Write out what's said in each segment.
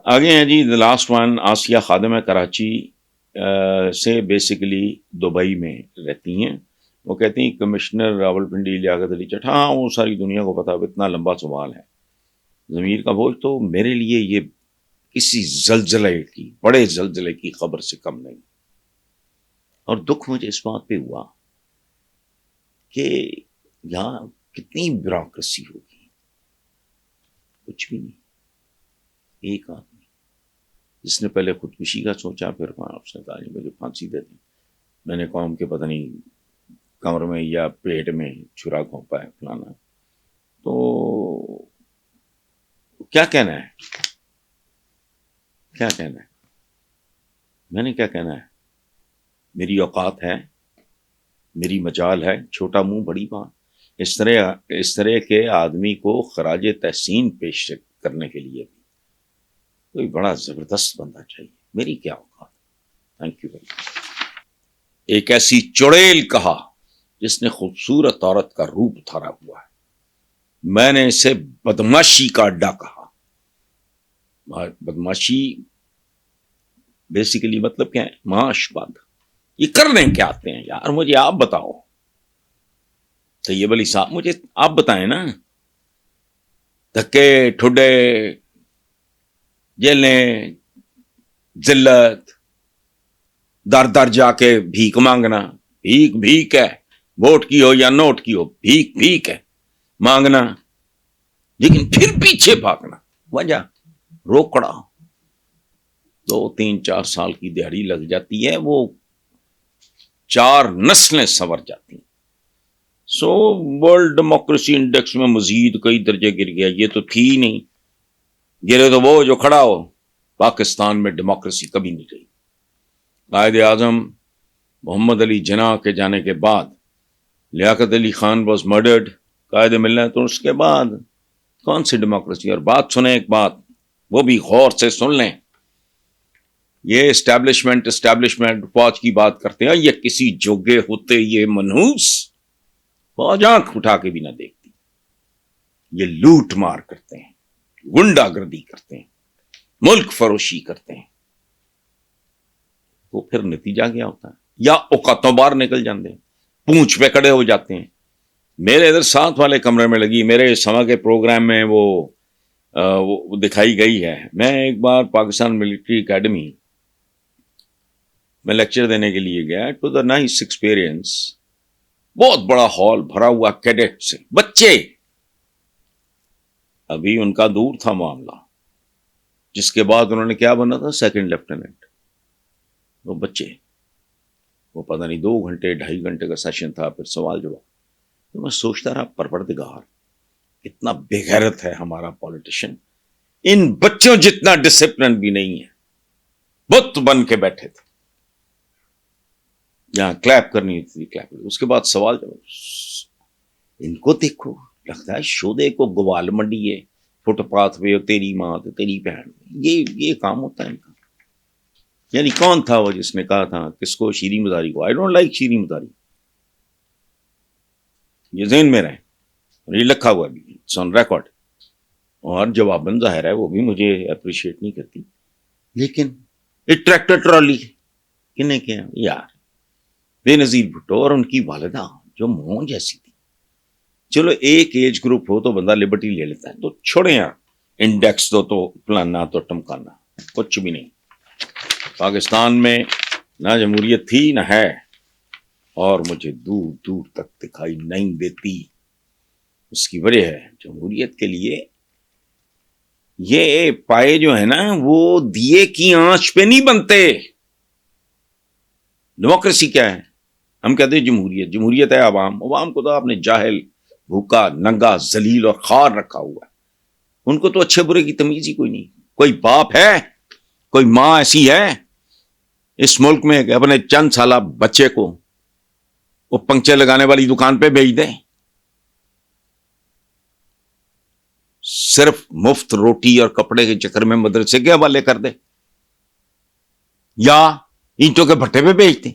آگے ہیں جی the last one. Asiya خادم ہے، کراچی سے بیسیکلی دبئی میں رہتی ہیں. وہ کہتی ہیں کمشنر راولپنڈی لیاقت علی چٹھ، ہاں وہ ساری دنیا کو پتا، اتنا لمبا سوال ہے. ضمیر کا بوجھ تو میرے لیے یہ کسی زلزلے کی، بڑے زلزلے کی خبر سے کم نہیں. اور دکھ مجھے اس بات پہ ہوا کہ یہاں کتنی بیوروکریسی ہوگی. کچھ بھی نہیں. ایک آدمی جس نے پہلے خودکشی کا سوچا، پھر اس نے کہا مجھے پھانسی دے دیں. میں نے قوم کے پتہ نہیں کمر میں یا پیٹ میں چھرا گھونپا ہے فلانا. تو کیا کہنا ہے؟ کیا کہنا ہے؟ میں نے کیا کہنا ہے؟ میری اوقات ہے، میری مجال ہے، چھوٹا منہ بڑی بات. اس طرح کے آدمی کو خراج تحسین پیش کرنے کے لیے بھی کوئی بڑا زبردست بندہ چاہیے. میری کیا اوقات. Thank you very much. ایک ایسی چڑیل کہا جس نے خوبصورت عورت کا روپ دھارا ہوا ہے. میں نے اسے بدماشی کا اڈا کہا. بدماشی بیسیکلی مطلب کیا ہے؟ معاش بند. یہ کرنے کیا آتے ہیں یار؟ مجھے آپ بتاؤ. طیب علی صاحب مجھے آپ بتائیں نا. دھکے ٹھڈے، جیلیں، ذلت، در در جا کے بھیک مانگنا. بھیک ہے، ووٹ کی ہو یا نوٹ کی ہو، بھیک ہے مانگنا. لیکن پھر پیچھے بھاگنا. وجہ روکڑا. 2-3-4 سال کی دیہڑی لگ جاتی ہے، وہ 4 نسلیں سنور جاتی ہیں. سو ورلڈ ڈیموکریسی انڈیکس میں مزید کئی درجے گر گیا. یہ تو تھی نہیں. گرے تو وہ جو کھڑا ہو. پاکستان میں ڈیموکریسی کبھی نہیں رہی. قائد اعظم محمد علی جناح کے جانے کے بعد لیاقت علی خان واز مرڈرڈ. قائد ملت. تو اس کے بعد کون سی ڈیموکریسی؟ اور بات سنیں ایک بات، وہ بھی غور سے سن لیں. یہ اسٹیبلشمنٹ فوج کی بات کرتے ہیں. یہ کسی جوگے ہوتے یہ منحوس فوج آنکھ اٹھا کے بھی نہ دیکھتی. یہ لوٹ مار کرتے ہیں، گنڈا گردی کرتے ہیں، ملک فروشی کرتے ہیں. وہ پھر نتیجہ کیا ہوتا ہے؟ یا اوقاتوں باہر نکل جاتے ہیں، پونچھ پہ کھڑے ہو جاتے ہیں. میرے ادھر ساتھ والے کمرے میں لگی، میرے سما کے پروگرام میں وہ دکھائی گئی ہے. میں ایک بار پاکستان ملٹری اکیڈمی میں لیکچر دینے کے لیے گیا. It was a nice experience. بہت بڑا ہال بھرا ہوا کیڈٹ سے، بچے. ابھی ان کا دور تھا معاملہ، جس کے بعد انہوں نے کیا بنا تھا؟ 2nd lieutenant. وہ بچے، وہ پتہ نہیں 2 گھنٹے 2.5 گھنٹے کا سیشن تھا، پھر سوال جواب. تو میں سوچتا رہا پروردگار کتنا بے غیرت ہے ہمارا پولیٹیشین. ان بچوں جتنا ڈسپلن بھی نہیں ہے. بت بن کے بیٹھے تھے. جہاں کلیپ کرنی تھی کلیپ. اس کے بعد سوال جواب. ان کو دیکھو، لگتا ہے شودے کو گوال منڈی ہے، فٹ پاتھ پہ تیری ماں تیری بہن. یہ کام ہوتا ہے ان کا. یعنی کون تھا وہ جس نے کہا تھا کس کو؟ شیریں مزاری کو. I don't like Shireen Mazari. یہ ذہن میں رہے، یہ لکھا ہوا بھی آن ریکارڈ. اور جواباً ظاہر ہے وہ بھی مجھے اپریشیٹ نہیں کرتی. لیکن ایک ٹریکٹر ٹرالی کنے کیا یار؟ بے نظیر بھٹو اور ان کی والدہ جو مون جیسی تھی. چلو ایک ایج گروپ ہو تو بندہ لبرٹی لے لیتا ہے. تو چھوڑیں یار، انڈیکس دو تو پلانا تو ٹمکانا، کچھ بھی نہیں. پاکستان میں نہ جمہوریت تھی نہ ہے، اور مجھے دور دور تک دکھائی نہیں دیتی. اس کی وجہ ہے جمہوریت کے لیے یہ پائے جو ہے نا وہ دیے کی آنچ پہ نہیں بنتے. ڈیموکریسی کیا ہے؟ ہم کہتے ہیں جمہوریت ہے عوام کو تو آپ نے جاہل، بھوکا، ننگا، ذلیل اور خوار رکھا ہوا ہے. ان کو تو اچھے برے کی تمیز ہی کوئی نہیں. کوئی باپ ہے، کوئی ماں ایسی ہے اس ملک میں کہ اپنے چند سالہ بچے کو وہ پنکچر لگانے والی دکان پہ بھیج دیں؟ صرف مفت روٹی اور کپڑے کے چکر میں مدرسے کے حوالے کر دے، یا اینٹوں کے بھٹے پہ بھیج دیں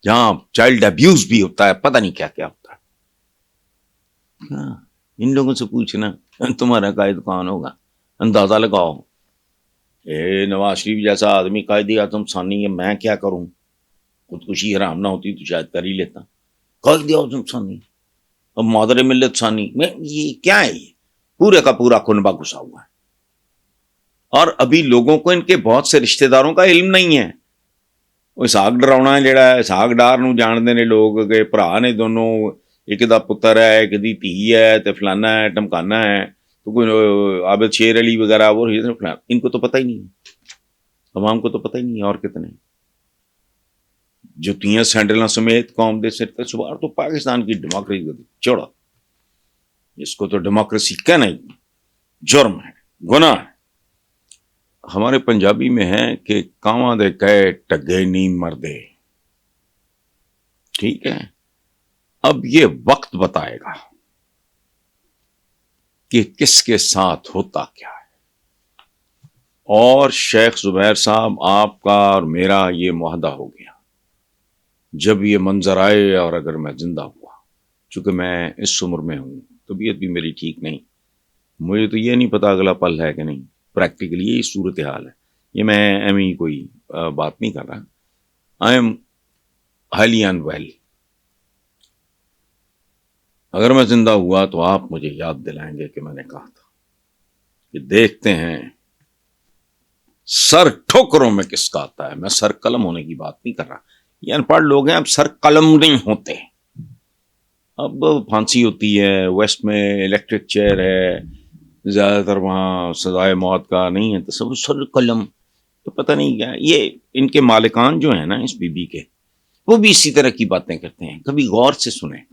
جہاں چائلڈ ابیوز بھی ہوتا ہے، پتہ نہیں کیا کیا ہوتا ہے. ان لوگوں سے پوچھنا تمہارا قائد کون ہوگا، اندازہ لگاؤ. نواز شریف جیسا آدمی قائد اعظم ثانی ہے، میں کیا کروں؟ خودکشی حرام نہ ہوتی تو شاید کر ہی لیتا. قائد اعظم ثانی، اب مادر ملت ثانی، میں یہ کیا ہے؟ یہ پورے کا پورا کنبہ گھسا ہوا ہے. اور ابھی لوگوں کو ان کے بہت سے رشتہ داروں کا علم نہیں ہے. وہ اسحاق ڈراؤنا جڑا ہے، اسحاق ڈار نو جانتے نے لوگ کہ بھرا نے دونوں، ایک دا پتر ہے ایک دی دھی ہے تے فلانا ہے ٹمکانا ہے، تو کوئی عابد شیر علی وغیرہ وہ ان کو تو پتہ ہی نہیں ہے، عوام کو تو پتہ ہی نہیں ہے. اور کتنے جتیاں سینڈلاں سمیت قوم دے سر تے سوار تو پاکستان کی ڈیموکریسی چوڑا، اس کو تو ڈیموکریسی کہنا ہی جرم ہے، گناہ ہے. ہمارے پنجابی میں ہے کہ کاواں دے کہے ٹگے نہیں مردے. ٹھیک ہے، اب یہ وقت بتائے گا کہ کس کے ساتھ ہوتا کیا ہے. اور شیخ زبیر صاحب، آپ کا اور میرا یہ معاہدہ ہو گیا، جب یہ منظر آئے اور اگر میں زندہ ہوا، چونکہ میں اس عمر میں ہوں، طبیعت بھی میری ٹھیک نہیں، مجھے تو یہ نہیں پتا اگلا پل ہے کہ نہیں. پریکٹیکلی یہی صورتحال ہے. یہ میں ایم ای کوئی بات نہیں کر رہا. I am highly unwell. اگر میں زندہ ہوا تو آپ مجھے یاد دلائیں گے کہ میں نے کہا تھا کہ دیکھتے ہیں سر ٹھوکروں میں کس کا آتا ہے. میں سر قلم ہونے کی بات نہیں کر رہا. یہ ان پڑھ لوگ ہیں، اب سر قلم نہیں ہوتے. اب پھانسی ہوتی ہے، ویسٹ میں الیکٹرک چیئر ہے، زیادہ تر وہاں سزائے موت کا نہیں ہے تصور. سر قلم تو پتہ نہیں کیا. یہ ان کے مالکان جو ہیں نا اس بی بی کے، وہ بھی اسی طرح کی باتیں کرتے ہیں. کبھی غور سے سنیں.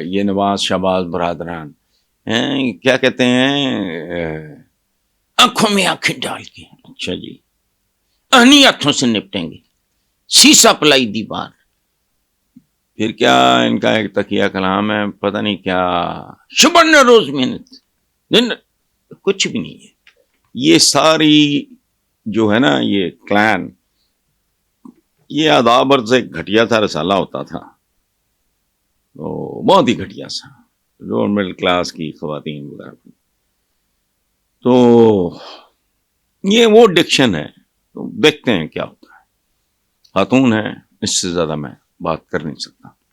یہ نواز شہباز برادران کیا کہتے ہیں، آنکھوں میں آنکھیں ڈال کے، اچھا جی انہی ہاتھوں سے نپٹیں گے، سیسا پلائی دی بار. پھر کیا ان کا ایک تقیہ کلام ہے، پتہ نہیں کیا، شبن روز محنت دن، کچھ بھی نہیں ہے. یہ ساری جو ہے نا یہ کلان، یہ ادابر سے گھٹیا سا رسالہ ہوتا تھا، تو بہت ہی گھٹیا سا، لوور مڈل کلاس کی خواتین وغیرہ. تو یہ وہ ڈکشن ہے. تو دیکھتے ہیں کیا ہوتا ہے. خاتون ہے، اس سے زیادہ میں بات کر نہیں سکتا.